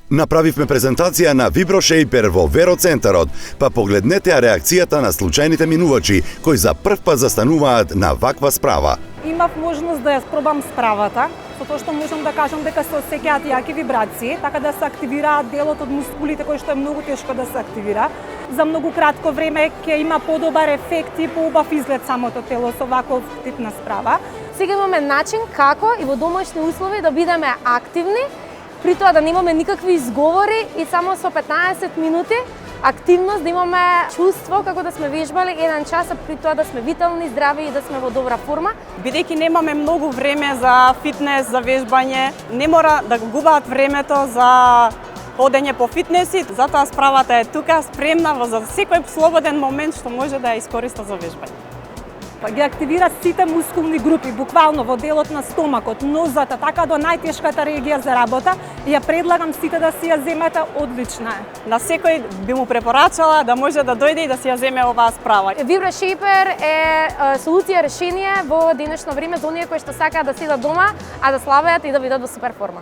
Направивме презентација на VibroShaper во Вероцентарот, па погледнете реакцијата на случајните минувачи кои за прв пат застануваат на ваква справа. Имав можност да ја спробам справата, со тоа што можам да кажам дека се осеќаат јаки вибрации, така да се активираат делот од мускулите кој што е многу тешко да се активира. За многу кратко време ќе има подобар ефект и поубав изглед самото тело со ваков тип на справа. Сега имаме начин како и во домашни услови да бидеме активни, при тоа да немаме никакви изговори и само со 15 минути активност да имаме чувство како да сме вежбали 1 час, а при тоа да сме витални, здрави и да сме во добра форма. Бидејќи немаме многу време за фитнес, за вежбање, не мора да го губаат времето за ходење по фитнеси, затоа справата е тука спремна за секој слободен момент што може да ја искориста за вежбање. Ги активира сите мускулни групи, буквално во делот на стомакот, нозата, така до најтешката регија за работа и ја предлагам сите да си ја земете, одлична е. На секој би му препорачала да може да дојде и да си ја земе оваа справа. VibroShaper е солуција решение во денешно време за оние кои што сакаат да седат дома, а да славеат и да бидат во супер форма.